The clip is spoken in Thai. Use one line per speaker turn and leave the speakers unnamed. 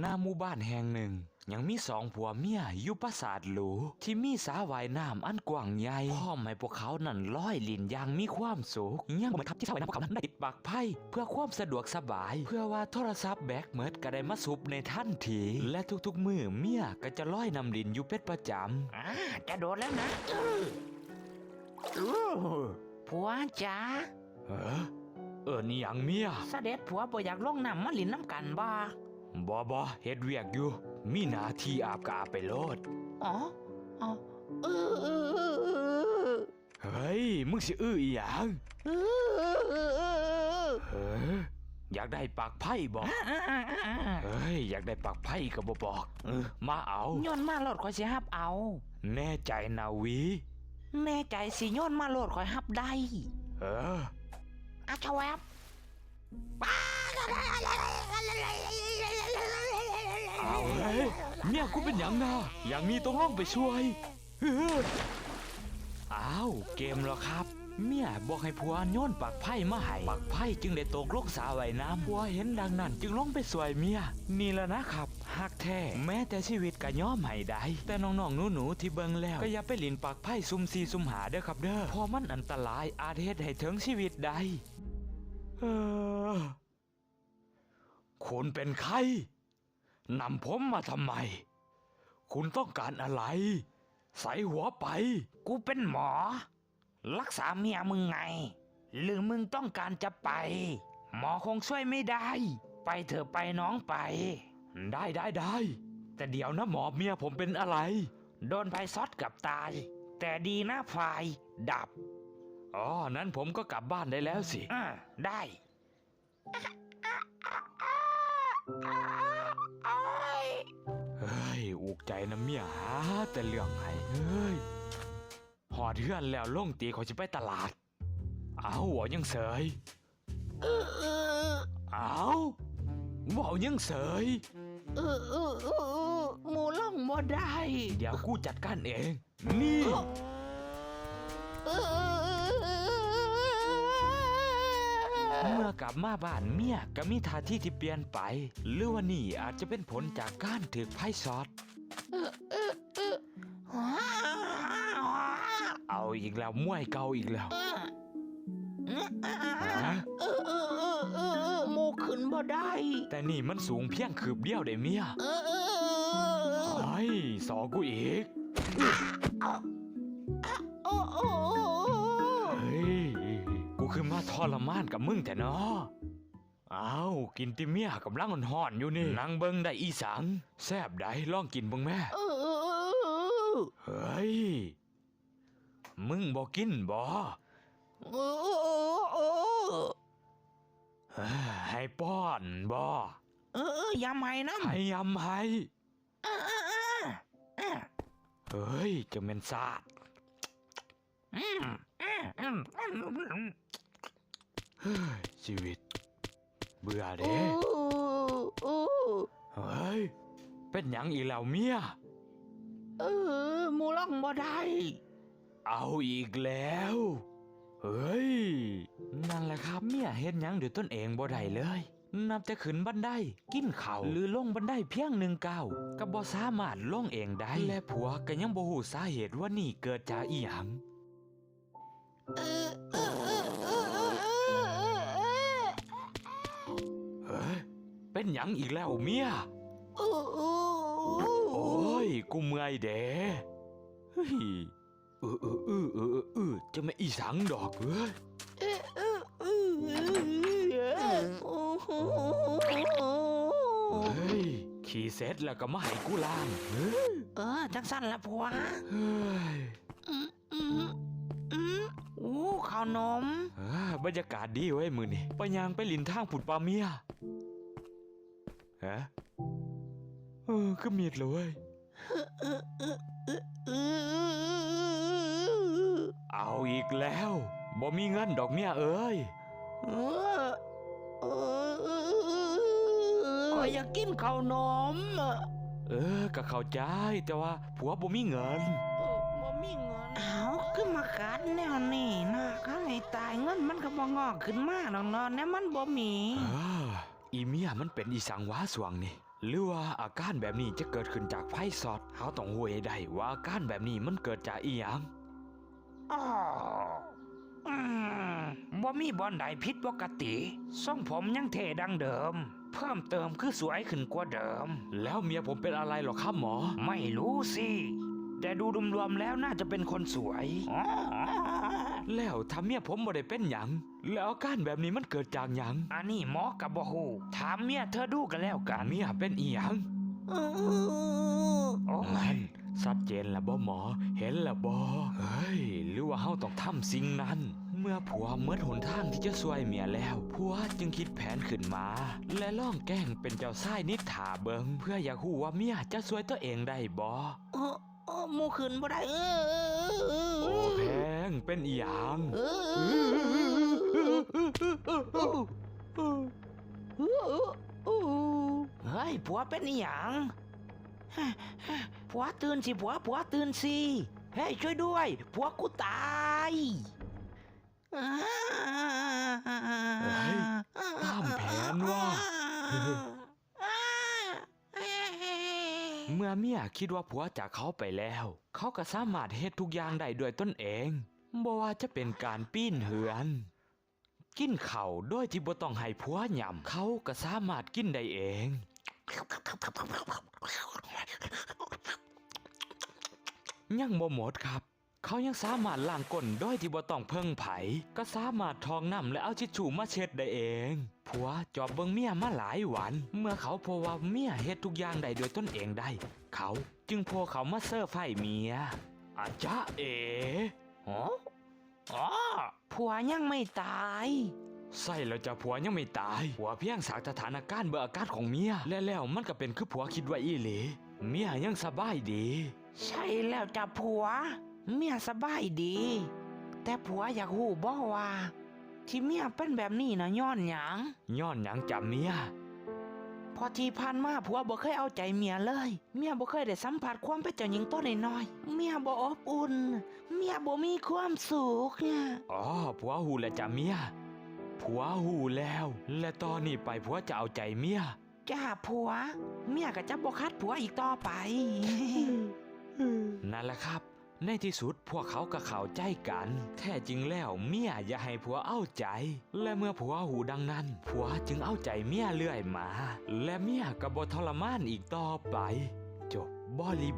หน้าหมู่บ้านแห่งหนึ่งยังมีสองผัวเมียอยู่ปราสาทหรูที่มีสระว่ายน้ำอันกว้างใหญ่พร้อมให้พวกเขานั่นลอยลิ้นอย่างมีความสุขยังบ่ทับที่สระว่ายน้ำพวกเขานั้นได้ติดปลั๊กไฟเพื่อความสะดวกสบายเพื่อว่าโทรศัพท์แบตหมดก็ได้มาซุบในทันทีและทุกๆมื้อเมียก็จะลอยนำดินอยู่เป็นประจำ
จะโดดแล้วนะผัวจ๋า
นี่หยังเมีย
เสด็จผัวบ่อยากลงน้ำมาหลินน้ำกัน
บ่เฮ็ดเวียกอยู่มีหน้าที่อาบก็อาบไปโลดเฮ้ยมึงสิอีหยังอยากได้ปากไผ่บ่อยากได้ปากไผ่ก็บ่บอกมาเอา
โยนมาโลดข่อยสิฮับเอา
แน่ใจนาวี
แน่ใจสิโยนมาโลดข่อยฮับได้ชวบ
เอาเลยเมียกูเป็นหยังนะอย่างนี้ต้องลองไปช่วยเกมแล้วครับเมียบอกให้ผัวโยนปากไผ่มาให้ปากไผ่จึงได้ตกลงสระว่ายน้ำผัวเห็นดังนั้นจึงลงไปช่วยเมียนี่แหละนะครับฮักแท้แม้แต่ชีวิตก็ยอมให้ได้แต่น้องๆหนูๆที่เบิ่งแล้วก็อย่าไปหลินปากไผ่ซุ่มซีซุ่มหาเด้อครับเด้อเพราะมันอันตรายอาจเฮ็ดให้ถึงชีวิตได้คุณเป็นใครนำผมมาทำไมคุณต้องการอะไรใส่หัวไป
กูเป็นหมอรักษาเมียมึงไงหรือมึงต้องการจะไปหมอคงช่วยไม่ได้ไปเถอะไปน้องไป
ได้แต่เดี๋ยวนะหมอเมียผมเป็นอะไร
โดนไฟช็อตกับตายแต่ดีนะไฟดับ
นั้นผมก็กลับบ้านได้แล้วสิ
ได้
เฮ้ยอุกใจนะเมียหาแต่เรื่องให้หอดเทือนแล้วลงตีเขาจะไปตลาดหัวยังเสยหัวยังเสย
หมูล่องบ่ได้
เดี๋ยวกูจัดการเองนี่เมื่อกลับมาบ้านเมียก็มีท่าทีที่เปลี่ยนไปหรือว่านี่อาจจะเป็นผลจากการถูกไพ่ช็อตเอาอีกแล้วมวยเก่าอีกแล้ว
หมูขึ้นบ่ได้
แต่นี่มันสูงเพียงคืบเดียวได้เมียสอกูอีกกูคือมาทรมานกับมึงแต่เนาะกินติเมียกับลังห่อนอยู่นี่นางเบิงได้อีสังแซ่บได้ลองกินเบิงแม่มึงบ่กินบ่ให้ป้อนบ่
ยำให้น้ำ
ให้ยำให้จะเป็นซาดชีวิตเบื่อเด้เป็นหยังอีแล้วเมีย
หมูล่องบ่ได้
เอาอีกแล้วนั่นแหละครับเมียเฮ็ดหยังด้วยตนเองบ่ได้เลยนับแต่ขึ้นบันไดกินข้าวหรือลงบันไดเพียง1 ก้าวก็บ่สามารถลงเองได้และผัวก็ยังบ่ฮู้สาเหตุว่านี่เกิดจากอีหยังเป็นหยังอีกแล้วเมียกูเมื่อยเด้จะไม่อีสังดอกขี่เสร็จแล้วก็มาให้กูล้าง
จังสั้นละผัวข้าวนม
บรรยากาศดีเว้ยมือนี่ไปยางไปลินทางผุดปลาเมียก็มีดเลยเอาอีกแล้วบ่มีเงินดอกเมีย
ก็อยากกินข้าวนม
ก็เข้าใจแต่ว่าผัวบ่มีเงิน
บ่มีเงินขึ้นมากัดแนวนี้นะข้าให้ตายเงินมันก็บ่งอกขึ้นมาดอกเนาะเนี่ยมันบ่มี
อีเมียมันเป็นอีสังวาสวงนี่ หรือว่าอาการแบบนี้จะเกิดขึ้นจากไพ่สอดเขาต้องรู้ให้ได้ว่าอาการแบบนี้มันเกิดจากอีหยัง
อ๋อบ่มีบอนใดผิดปกติทรงผมยังเท่ดังเดิม เพิ่มเติมคือสวยขึ้นกว่าเดิม
แล้วเมียผมเป็นอะไรหรอครับหมอ
ไม่รู้สิ แต่ดูรวมๆแล้วน่าจะเป็นคนสวยอ๋อ
แล้วถ้าเมียผมบ่ได้เป็นหยังแล้วอาการแบบนี้มันเกิดจากหยัง
อันนี้หมอกับบ่ฮู้ถามเมียเธอดูกันแล้วกัน
เมียเป็นอีหยัง
โอ้
นั่
ย
นชัดเจนแล้วบ่หมอเห็นแล้วบ่เฮ้ยหรือว่าเฮาต้องทำสิ่งนั้น เมื่อผัวเมื่อหนทางที่จะช่วยเมียแล้วผัวจึงคิดแผนขึ้นมา และล่องแกล้งเป็นเจ้าชายนิทราเบิงเพื่ออยากรู้ว่าเมียจะช่วยตัวเองได้บ่
หมูขึ้นบ่ได้
โอ้แพงเป็นอีหยัง
เฮ้ยผัวเป็นอีหยังผัวตื่นสิผัวตื่นสิเฮ้ยช่วยด้วยผัวกูตายเฮ้ย
ตามแผนว่า เมื่อเมียคิดว่าผัวจากเขาไปแล้ว เขาก็สามารถเฮ็ดทุกอย่างได้ด้วยตนเองบ่ว่าจะเป็นการปีนเหือน กินข้าวโดยที่บ่ต้องให้ผัวหย่ำเขาก็สามารถกินได้เอง ยังบ่หมดครับ เขายังสามารถล้างก้นโดยที่บ่ต้องเพิ่งไผก็สามารถทองน้ำและเอาทิชชู่มาเช็ดได้เองผัวจอบเบิ่งเมียมาหลายวัน เมื่อเขาพบว่าเมียเฮ็ดทุกอย่างได้ด้วยตนเองได้ เขาจึงพาเขามาเสิร์ฟให้เมียอาจ๊ะเอ๋
อ๋อผัวยังไม่ตาย
ใส่แล้วจ้ะผัวยังไม่ตายผัวเพียงสากสถานการณ์เบื่ออาการของเมียและแล้วมันก็เป็นคือผัวคิดไว้อีหลีเมียยังสบายดี
ใช่แล้วจ้ะผัว เมียสบายดี แต่ผัวอยากหูบ่ว่า ที่เมียเป็นแบบนี้นะย้อนหยัง
ย้อนหยังจ้ะเมีย
พอที่ผ่านมาผัวบ่เคยเอาใจเมียเลย เมียบ่เคยได้สัมผัสความเป็นเจ้าหญิงตัวน้อยๆเมียบ่อบอุ่น เมียบ่มีความสุขเนี่ย
อ๋อผัวหูแล้วจ้ะเมียผัวหูแล้ว และตอนนี้ไปผัวจะเอาใจเมีย
จ้าผัว เมียก็จะบ่คัดผัวอีกต่อไป
นั่นแหละครับ ในที่สุดพวกเขาก็เข้าใจกัน แท้จริงแล้วเมียอย่าให้ผัวเอาใจ และเมื่อผัวหูดังนั้นผัวจึงเอาใจเมียเรื่อยมา และเมียก็บ่ทรมานอีกต่อไป จบบริ